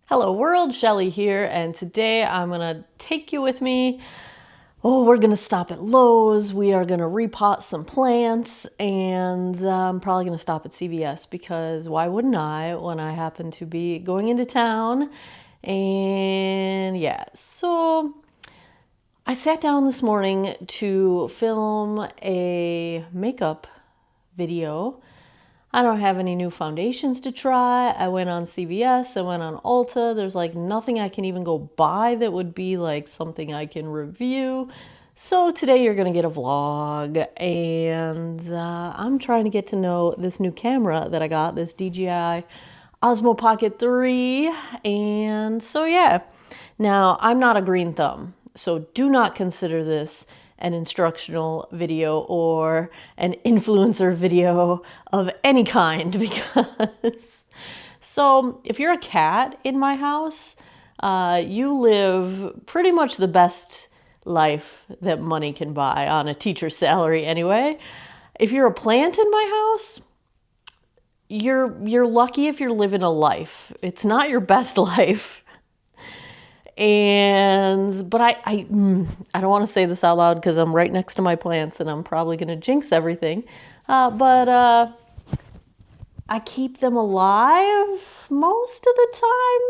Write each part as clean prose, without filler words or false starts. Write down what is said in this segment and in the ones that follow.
Hello world, Shelly here, and today I'm gonna take you with me. We're gonna stop at Lowe's, we are gonna repot some plants, and I'm probably gonna stop at CVS because why wouldn't I when I happen to be going into town? And yeah, so I sat down this morning to film a makeup video. I don't have any new foundations to try. I went on CVS, I went on Ulta. There's like nothing I can even go buy that would be like something I can review. So today you're gonna get a vlog, and I'm trying to get to know this new camera that I got, this DJI Osmo Pocket 3. And so yeah, now I'm not a green thumb, so do not consider this an instructional video or an influencer video of any kind because so if you're a cat in my house, you live pretty much the best life that money can buy on a teacher's salary anyway. If you're a plant in my house, you're lucky if you're living a life. It's not your best life. But I don't want to say this out loud because I'm right next to my plants and I'm probably going to jinx everything. But I keep them alive most of the time.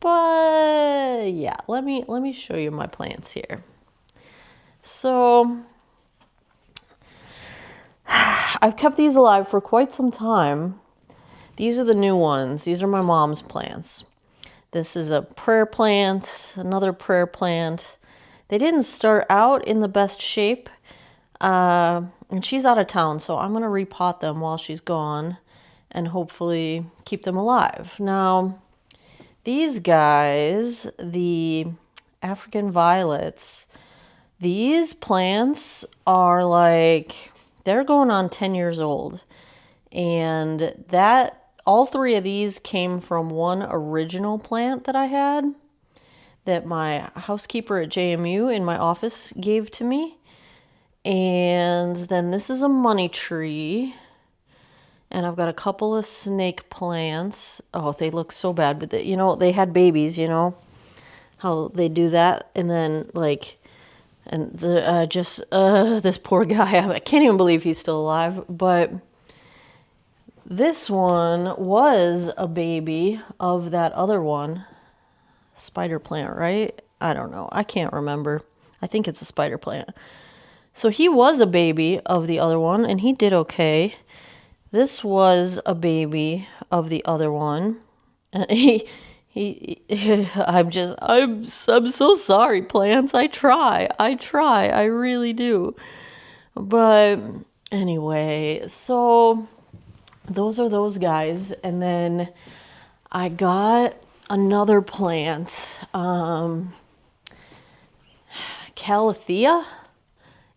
But yeah, let me show you my plants here. So I've kept these alive for quite some time. These are the new ones. These are my mom's plants. This is a prayer plant, another prayer plant. They didn't start out in the best shape, and she's out of town, so I'm going to repot them while she's gone and hopefully keep them alive. Now, these guys, the African violets, these plants are like, they're going on 10 years old, and all three of these came from one original plant that I had that my housekeeper at JMU in my office gave to me. And then this is a money tree. And I've got a couple of snake plants. Oh, they look so bad, but they had babies, how they do that. And then this poor guy, I can't even believe he's still alive, but this one was a baby of that other one. Spider plant, right? I don't know. I can't remember. I think it's a spider plant. So he was a baby of the other one, and he did okay. This was a baby of the other one. And I'm so sorry, plants. I try. I really do. But anyway, so those are those guys. And then I got another plant, Calathea.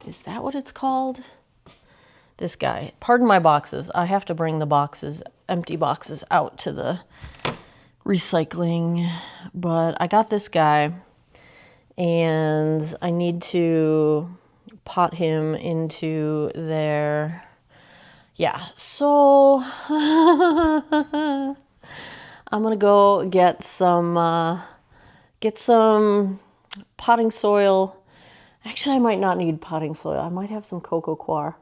Is that what it's called? This guy. Pardon my boxes. I have to bring the boxes, empty boxes, out to the recycling. But I got this guy, and I need to pot him into there. Yeah, so I'm gonna go get some potting soil. Actually, I might not need potting soil. I might have some coco coir.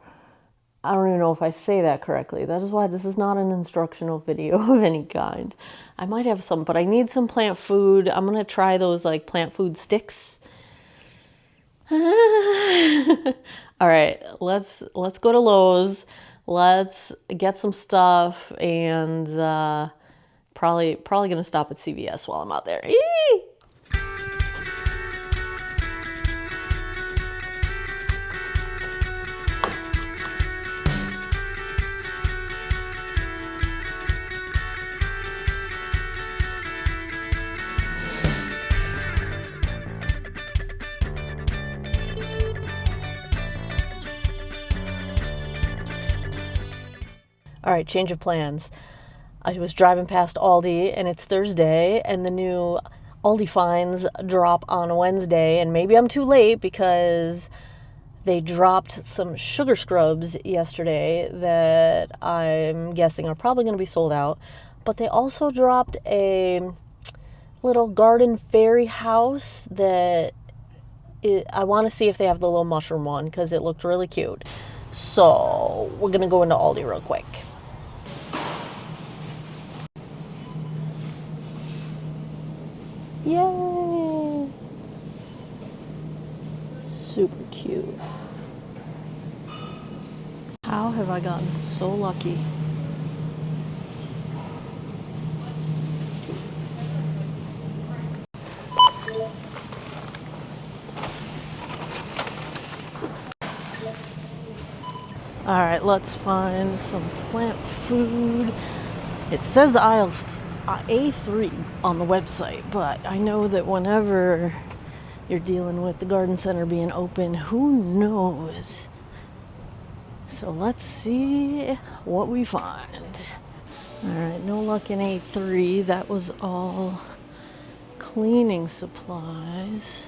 I don't even know if I say that correctly. That is why this is not an instructional video of any kind. I might have some, but I need some plant food. I'm gonna try those like plant food sticks. All right, let's go to Lowe's. Let's get some stuff, and probably gonna stop at CVS while I'm out there. Eee! All right, change of plans. I was driving past Aldi, and it's Thursday, and the new Aldi finds drop on Wednesday, and maybe I'm too late because they dropped some sugar scrubs yesterday that I'm guessing are probably going to be sold out, but they also dropped a little garden fairy house that I want to see if they have the little mushroom one because it looked really cute. So we're going to go into Aldi real quick. Yay! Super cute. How have I gotten so lucky? All right, let's find some plant food. It says aisle A3 on the website, but I know that whenever you're dealing with the garden center being open, who knows? So let's see what we find. All right, no luck in A3. That was all cleaning supplies.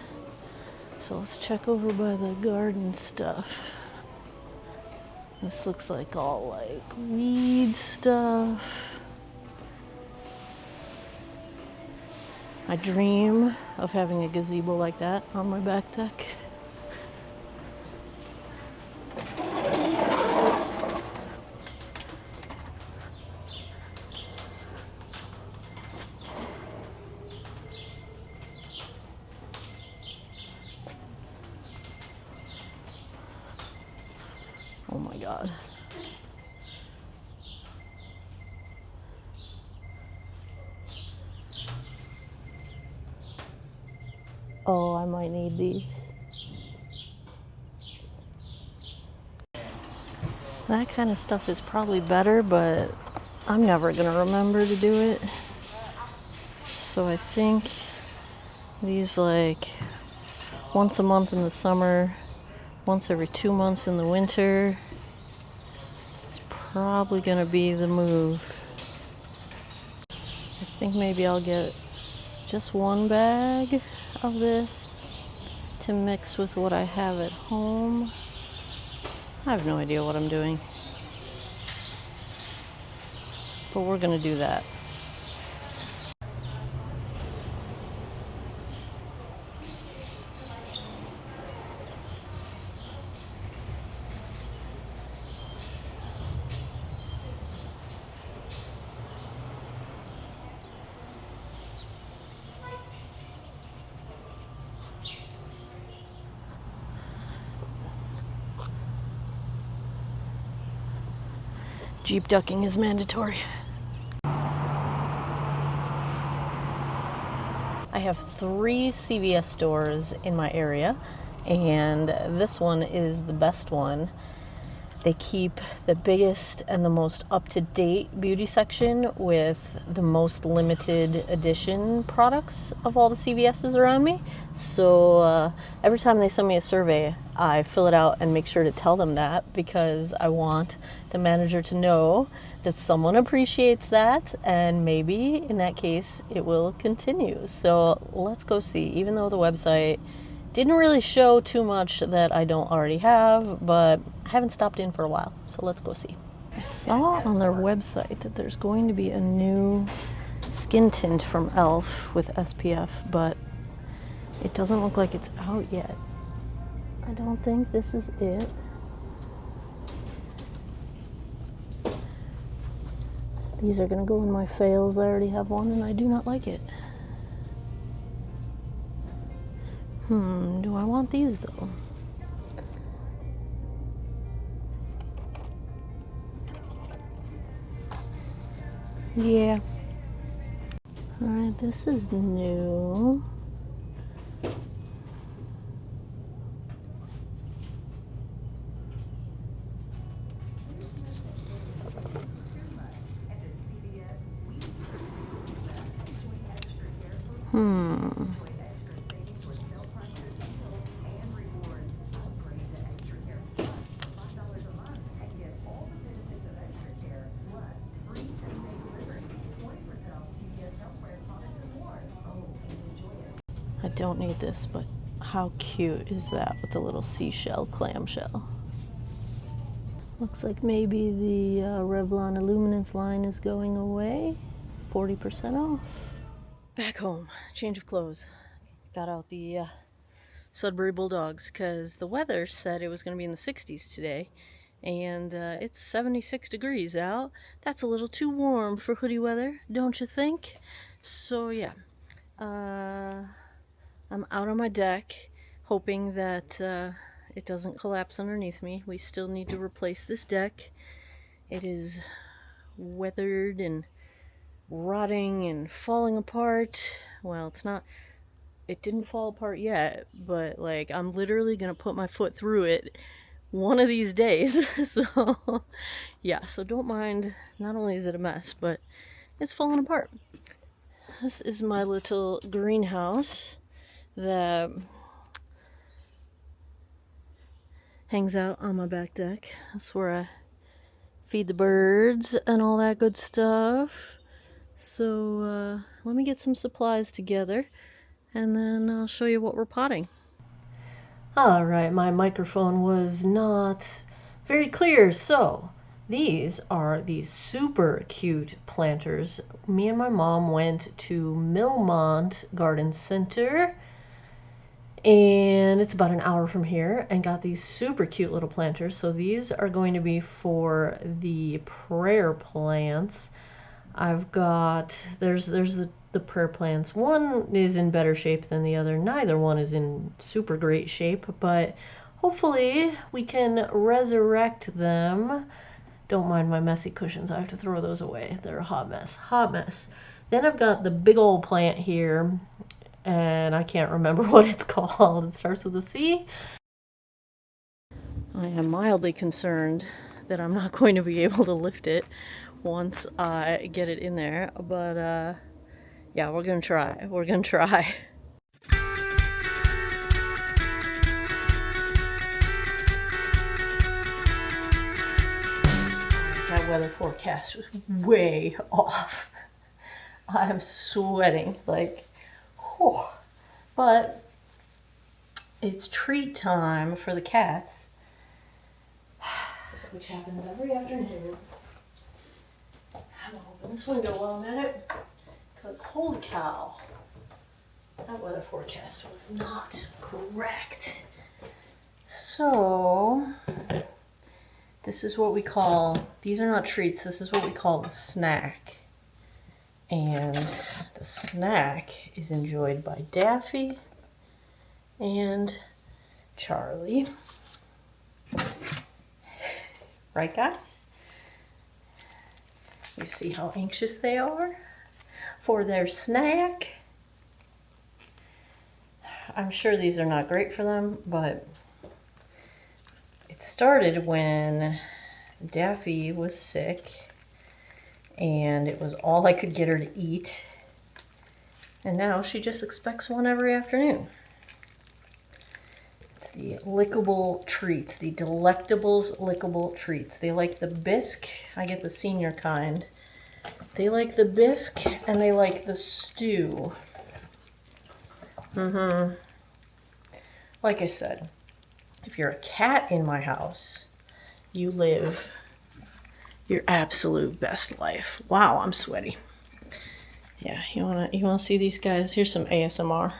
So let's check over by the garden stuff. This looks like all like weed stuff. I dream of having a gazebo like that on my back deck. Oh my God. Oh, I might need these. That kind of stuff is probably better, but I'm never gonna remember to do it. So I think these like once a month in the summer, once every 2 months in the winter is probably gonna be the move. I think maybe I'll get just one bag of this to mix with what I have at home. I have no idea what I'm doing, but we're gonna do that. Jeep ducking is mandatory. I have 3 CVS stores in my area, and this one is the best one. They keep the biggest and the most up-to-date beauty section with the most limited edition products of all the CVS's around me. So every time they send me a survey, I fill it out and make sure to tell them that, because I want the manager to know that someone appreciates that, and maybe in that case it will continue. So let's go see. Even though the website didn't really show too much that I don't already have, but I haven't stopped in for a while, so let's go see. I saw on their website that there's going to be a new skin tint from e.l.f. with SPF, but it doesn't look like it's out yet. I don't think this is it. These are gonna go in my fails. I already have one and I do not like it. Do I want these though? Yeah. Alright, this is new. I don't need this, but how cute is that with the little seashell clamshell? Looks like maybe the Revlon Illuminance line is going away. 40% off. Back home, change of clothes. Got out the Sudbury Bulldogs because the weather said it was going to be in the 60s today, and it's 76 degrees out. That's a little too warm for hoodie weather, don't you think? So yeah, I'm out on my deck, hoping that it doesn't collapse underneath me. We still need to replace this deck. It is weathered and rotting and falling apart. Well, it didn't fall apart yet, but like I'm literally gonna put my foot through it one of these days. So yeah, so don't mind, not only is it a mess, but it's falling apart. This is my little greenhouse that hangs out on my back deck. That's where I feed the birds and all that good stuff. So let me get some supplies together and then I'll show you what we're potting. Alright, my microphone was not very clear, so these are these super cute planters. Me and my mom went to Millmont Garden Center, and it's about an hour from here, and got these super cute little planters. So these are going to be for the prayer plants. I've got, there's the prayer plants. One is in better shape than the other. Neither one is in super great shape, but hopefully we can resurrect them. Don't mind my messy cushions. I have to throw those away. They're a hot mess. Hot mess. Then I've got the big old plant here, and I can't remember what it's called. It starts with a C. I am mildly concerned that I'm not going to be able to lift it once I get it in there, but yeah, we're gonna try. We're gonna try. That weather forecast was way off. I'm sweating like, whew. But it's treat time for the cats, which happens every afternoon. I'm gonna open this window while I'm at it, because holy cow, that weather forecast was not correct. So, this is what we call, these are not treats, this is what we call the snack. And the snack is enjoyed by Daffy and Charlie. Right, guys? You see how anxious they are for their snack? I'm sure these are not great for them, but it started when Daffy was sick and it was all I could get her to eat. And now she just expects one every afternoon. It's the lickable treats, the Delectables lickable treats. They like the bisque. I get the senior kind. They like the bisque and they like the stew. Like I said, if you're a cat in my house, you live your absolute best life. Wow, I'm sweaty. Yeah, you wanna see these guys? Here's some ASMR.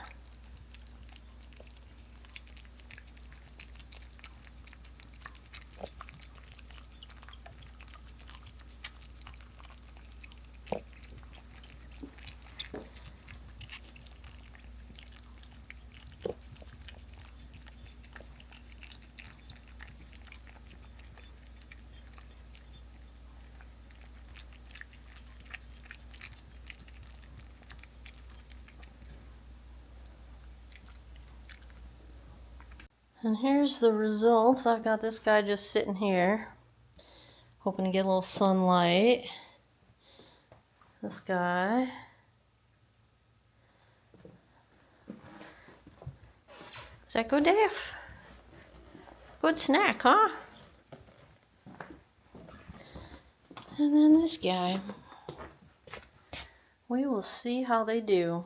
And here's the results. I've got this guy just sitting here, hoping to get a little sunlight. This guy. Is that good, Dave? Good snack, huh? And then this guy. We will see how they do.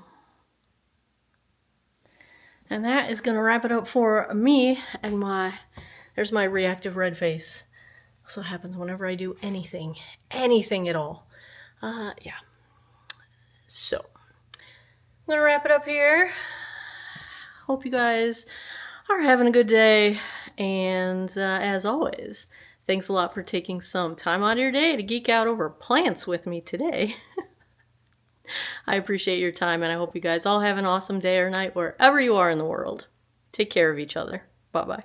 And that is going to wrap it up for me and there's my reactive red face. That's what happens whenever I do anything at all. Yeah. So, gonna wrap it up here. Hope you guys are having a good day. And as always, thanks a lot for taking some time out of your day to geek out over plants with me today. I appreciate your time, and I hope you guys all have an awesome day or night wherever you are in the world. Take care of each other. Bye-bye.